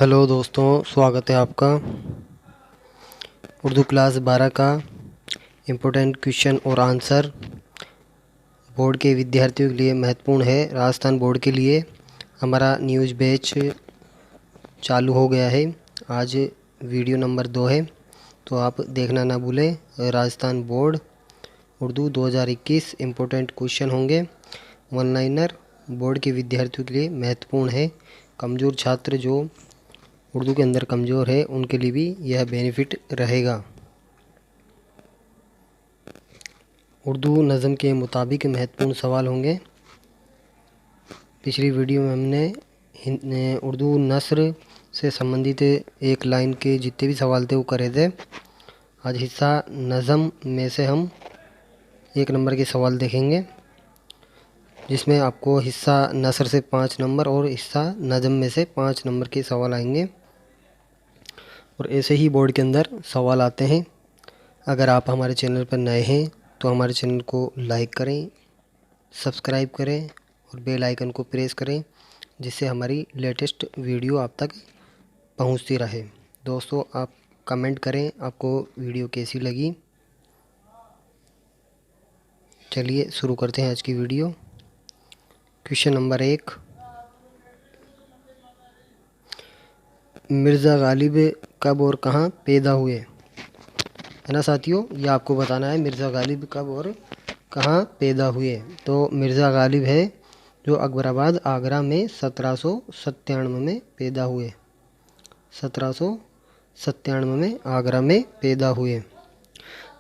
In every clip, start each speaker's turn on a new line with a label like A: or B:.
A: Hello दोस्तों, स्वागत है आपका। उर्दू क्लास 12 का इम्पोर्टेंट क्वेश्चन और आंसर बोर्ड के विद्यार्थियों के लिए महत्वपूर्ण है। राजस्थान बोर्ड के लिए हमारा न्यूज़ बैच चालू हो गया है। आज वीडियो नंबर 2 है, तो आप देखना ना भूलें। Rajasthan board Urdu 2021 important question होंगे, वन लाइनर, बोर्ड के विद्यार्थियों के लिए महत्वपूर्ण है। कमज़ोर छात्र जो उर्दू के अंदर कमज़ोर है उनके लिए भी यह बेनिफिट रहेगा। उर्दू नज़म के मुताबिक महत्वपूर्ण सवाल होंगे। पिछली वीडियो में हमने उर्दू नस्र से संबंधित एक लाइन के जितने भी सवाल थे वो करे थे। आज हिस्सा नज़म में से हम 1 नंबर के सवाल देखेंगे, जिसमें आपको हिस्सा नस्र से 5 नंबर और हिस्सा नज़म में से 5 नंबर के सवाल आएंगे। और ऐसे ही बोर्ड के अंदर सवाल आते हैं। अगर आप हमारे चैनल पर नए हैं तो हमारे चैनल को लाइक करें, सब्सक्राइब करें और बेल आइकन को प्रेस करें, जिससे हमारी लेटेस्ट वीडियो आप तक पहुंचती रहे। दोस्तों, आप कमेंट करें आपको वीडियो कैसी लगी। चलिए शुरू करते हैं आज की video. Question number 1, Mirza Ghalib कब और कहाँ पैदा हुए? है ना साथियों, ये आपको बताना है मिर्ज़ा गालिब कब और कहाँ पैदा हुए। तो मिर्ज़ा गालिब है जो अकबराबाद आगरा में 1797 में पैदा हुए। 1797 में आगरा में पैदा हुए।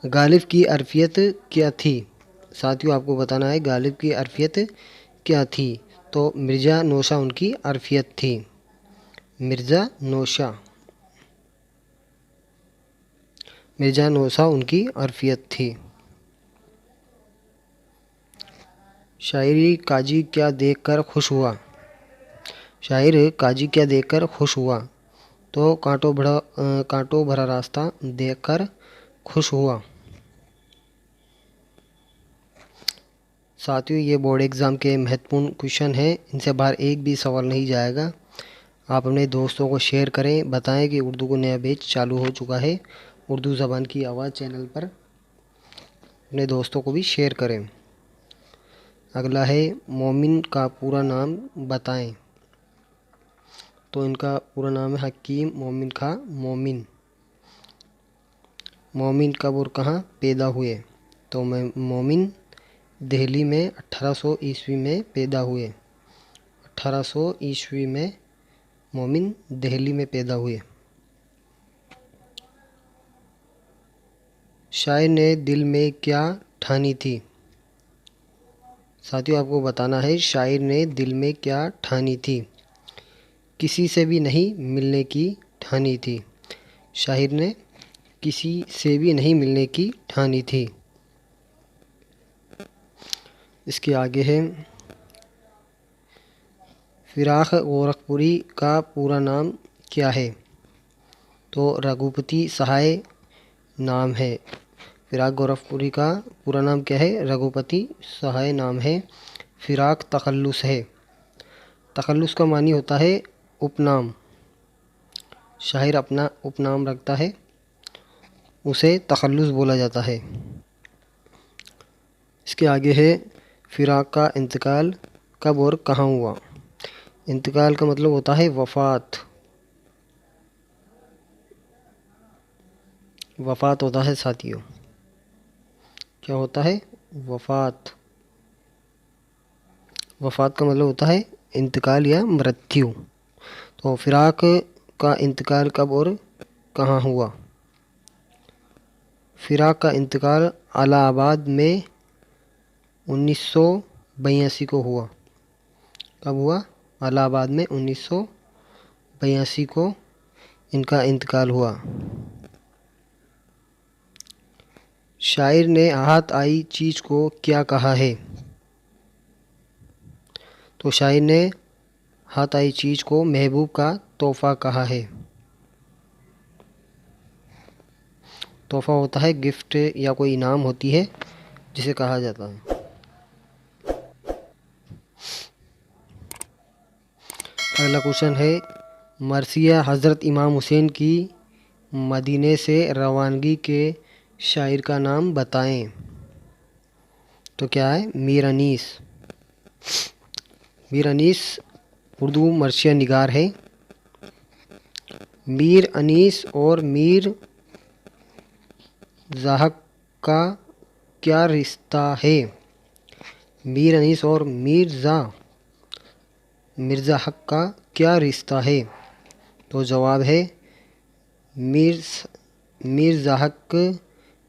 A: गालिब की अर्फियत क्या थी? साथियों, आपको बताना है गालिब की अर्फियत क्या थी। तो मिर्ज़ा नौशा उनकी अर्फियत थी। मिर्ज़ा नौशा उनकी अर्फियत थी। शायरी काजी क्या देखकर खुश हुआ? शायर काजी क्या देखकर खुश हुआ? तो कांटों भरा रास्ता देखकर खुश हुआ। साथियों, ये बोर्ड एग्ज़ाम के महत्वपूर्ण क्वेश्चन हैं। इनसे बाहर एक भी सवाल नहीं जाएगा। आप अपने दोस्तों को शेयर करें, बताएं कि उर्दू को नया बैच चालू हो चुका है। उर्दू ज़बान की आवाज़ चैनल पर अपने दोस्तों को भी शेयर करें। अगला है मोमिन का पूरा नाम बताएं। तो इनका पूरा नाम है हकीम मोमिन खां मोमिन। मोमिन कब और कहाँ पैदा हुए? तो मोमिन दिल्ली में 1800 ईस्वी में पैदा हुए। 1800 ईस्वी में मोमिन दिल्ली में पैदा हुए। शायर ने दिल में क्या ठानी थी? साथियों, आपको बताना है शायर ने दिल में क्या ठानी थी। किसी से भी नहीं मिलने की ठानी थी। शायर ने किसी से भी नहीं मिलने की ठानी थी। इसके आगे है फिराक गोरखपुरी का पूरा नाम क्या है? तो रघुपति सहाय नाम है। फिराक गोरखपुरी का पूरा नाम क्या है? रघुपति सहाय नाम है। फिराक तखल्लुस है। तखल्लुस का मानी होता है उपनाम। शायर अपना उपनाम रखता है, उसे तखल्लुस बोला जाता है। इसके आगे है फिराक का इंतकाल कब और कहाँ हुआ? इंतकाल का मतलब होता है वफ़ात। वफ़ात होता है साथियों। क्या होता है? वफ़ात। वफ़ात का मतलब होता है इंतकाल या मृत्यु। तो फिराक का इंतकाल कब और कहाँ हुआ? फिराक का इंतकाल इलाहाबाद में 1982 को हुआ। कब हुआ? इलाहाबाद में 1982 को इनका इंतकाल हुआ। शायर ने हाथ आई चीज़ को क्या कहा है? तो शायर ने हाथ आई चीज़ को महबूब का तोहफ़ा कहा है। तोहफ़ा होता है गिफ्ट या कोई इनाम होती है जिसे कहा जाता है। अगला क्वेश्चन है मरसिया हज़रत इमाम हुसैन की मदीने से रवानगी के शायर का नाम बताएं। तो क्या है? मीर अनीस। मीर अनीस उर्दू मरसिया निगार है। मीर अनीस और मीर ज़ाहक का क्या रिश्ता है? मीर अनीस और मिर्ज़ा हक का क्या रिश्ता है? तो जवाब है मीर मीर ज़ाहक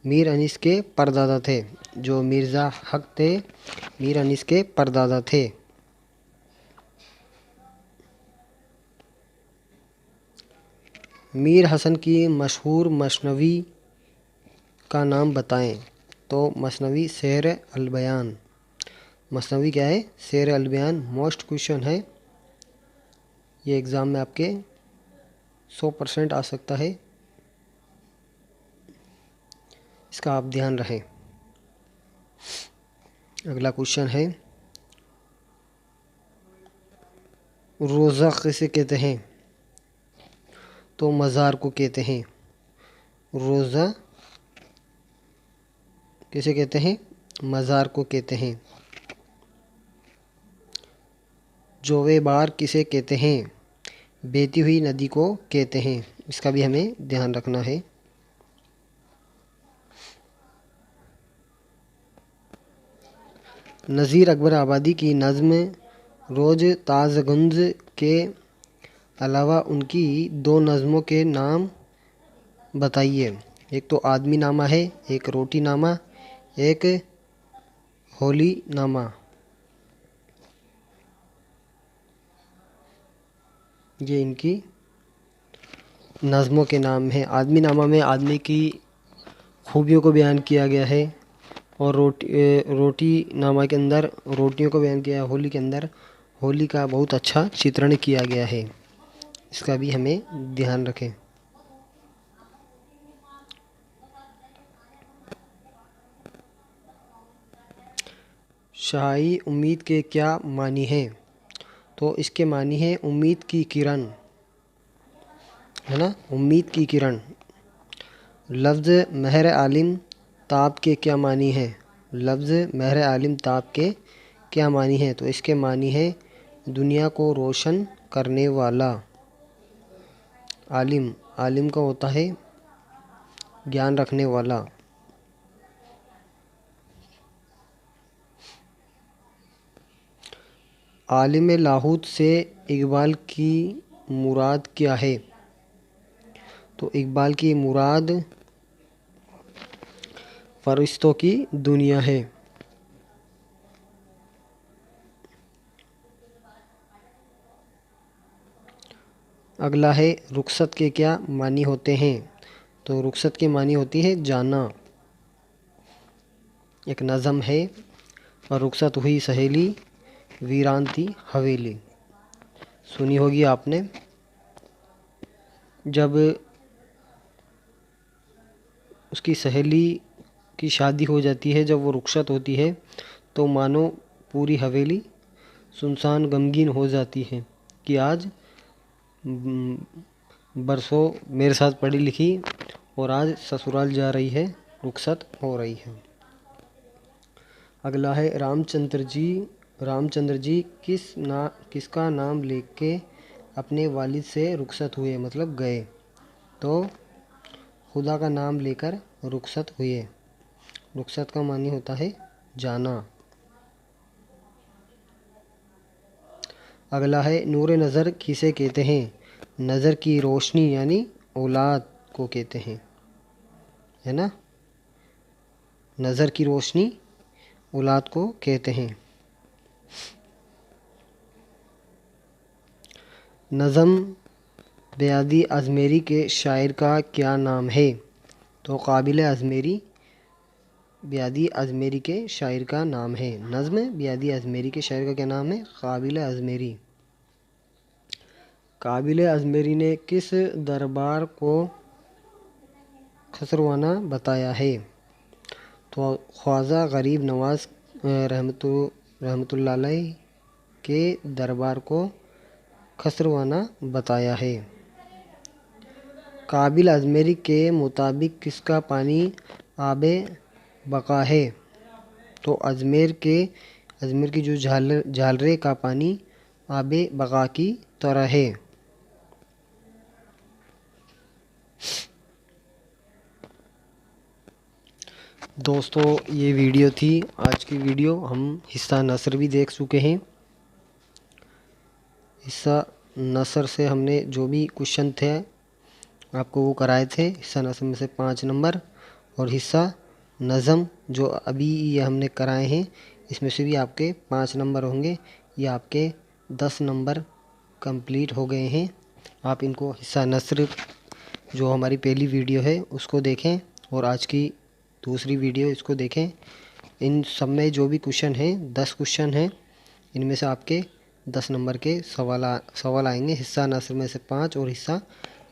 A: मीर अनीस के परदादा थे। जो मिर्ज़ा हक थे मीर अनीस के परदादा थे। मीर हसन की मशहूर मसनवी का नाम बताएं। तो मसनवी शेर अल बयान। मसनवी क्या है? शेर अल बयान। मोस्ट क्वेश्चन है ये, एग्ज़ाम में आपके 100% आ सकता है, इसका आप ध्यान रखें। अगला क्वेश्चन है, रोज़ा किसे कहते हैं? तो मज़ार को कहते हैं। रोज़ा किसे कहते हैं? मज़ार को कहते हैं। जोवे बार किसे कहते हैं? बहती हुई नदी को कहते हैं। इसका भी हमें ध्यान रखना है। नज़ीर अकबर आबादी की नज़्म रोज़ ताज़गुंज के अलावा उनकी 2 नज़्मों के नाम बताइए। एक तो आदमी नामा है, एक रोटी नामा, एक होली नामा। ये इनकी नज़्मों के नाम हैं। आदमी नामा में आदमी की खूबियों को बयान किया गया है, और रोटी नामा के अंदर रोटियों को बयान किया है। होली के अंदर होली का बहुत अच्छा चित्रण किया गया है। इसका भी हमें ध्यान रखें। शाही उम्मीद के क्या मानी हैं? तो इसके मानी है उम्मीद की किरण, है ना, उम्मीद की किरण। लफ्ज़ महर आलिम ताब के क्या मानी है? लफ्ज़ महर आलिम ताब के क्या मानी है? तो इसके मानी है दुनिया को रोशन करने वाला। आलिम, आलिम का होता है ज्ञान रखने वाला। आलिम लाहौत से इकबाल की मुराद क्या है? तो इकबाल की मुराद फरिश्तों की दुनिया है। अगला है रुखसत के क्या मानी होते हैं? तो रुखसत की मानी होती है जाना। एक नज़म है, और रुखसत हुई सहेली वीरान थी हवेली। सुनी होगी आपने। जब उसकी सहेली की शादी हो जाती है, जब वो रुखसत होती है, तो मानो पूरी हवेली सुनसान गमगीन हो जाती है कि आज बरसों मेरे साथ पढ़ी लिखी और आज ससुराल जा रही है, रुखसत हो रही है। अगला है रामचंद्र जी किसका नाम लेके अपने वालिद से रुखसत हुए, मतलब गए? तो खुदा का नाम लेकर रुखसत हुए। रुखसत का मानी होता है जाना। अगला है नूर नज़र किसे कहते हैं? नज़र की रोशनी यानी औलाद को कहते हैं, है ना। नज़र की रोशनी औलाद को कहते हैं। नज़म बियादी अजमेरी के शायर का क्या नाम है? तो काबिल अजमेरी बियादी अजमेरी के शायर का नाम है। नज़्म बियादी अजमेरी के शायर का क्या नाम है? काबिल अजमेरी। काबिल अजमेरी ने किस दरबार को खसरवाना बताया है? तो ख्वाजा गरीब नवाज रहमतुल्लाह अलैह के दरबार को खसरवाना बताया है। काबिल अजमेरी के मुताबिक किसका पानी आबे बका है? तो अजमेर की जो झालरे का पानी आबे बका की तरह है। दोस्तों ये वीडियो थी आज की वीडियो। हम हिस्सा नसर भी देख चुके हैं। हिस्सा नसर से हमने जो भी क्वेश्चन थे आपको वो कराए थे। हिस्सा नसर में से 5 नंबर, और हिस्सा नज़म जो अभी ये हमने कराए हैं इसमें से भी आपके 5 नंबर होंगे। ये आपके 10 नंबर कंप्लीट हो गए हैं। आप इनको हिस्सा नसर जो हमारी पहली वीडियो है उसको देखें और आज की दूसरी वीडियो इसको देखें। इन सब में जो भी क्वेश्चन हैं 10 क्वेश्चन हैं, इनमें से आपके 10 नंबर के सवाल आएंगे। हिस्सा नसर में से 5 और हिस्सा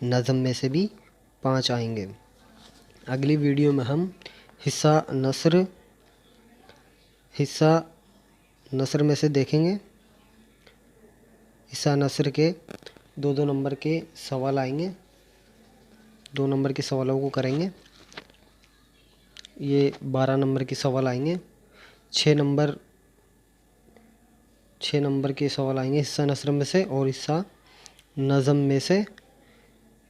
A: नज़म में से भी 5 आएंगे। अगली वीडियो में हम हिस्सा नसर में से देखेंगे। हिस्सा नसर के 2-2 नंबर के सवाल आएंगे, 2 नंबर के सवालों को करेंगे। ये 12 नंबर के सवाल आएंगे। 6 नंबर के सवाल आएंगे हिस्सा नसर में से, और हिस्सा नज़म में से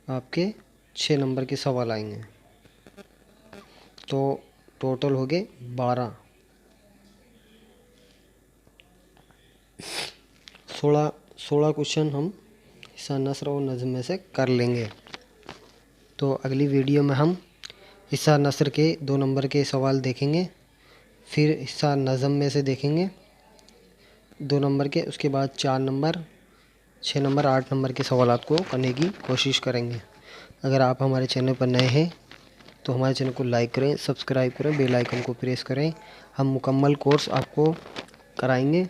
A: आपके 6 नंबर के सवाल आएंगे। तो टोटल हो गए 12। 16 क्वेश्चन हम हिस्सा नसर और नज़म में से कर लेंगे। तो अगली वीडियो में हम हिस्सा नसर के 2 नंबर के सवाल देखेंगे, फिर हिस्सा नज़म में से देखेंगे 2 नंबर के, उसके बाद 4 नंबर, 6 नंबर, 8 नंबर के सवालात को करने की कोशिश करेंगे। अगर आप हमारे चैनल पर नए हैं तो हमारे चैनल को लाइक करें, सब्सक्राइब करें, बेल आइकन को प्रेस करें। हम मुकम्मल कोर्स आपको कराएंगे,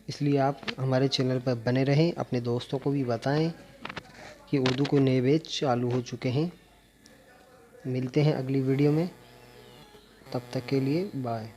A: इसलिए आप हमारे चैनल पर बने रहें। अपने दोस्तों को भी बताएं कि उर्दू के नए बैच चालू हो चुके हैं। मिलते हैं अगली वीडियो में, तब तक के लिए बाय।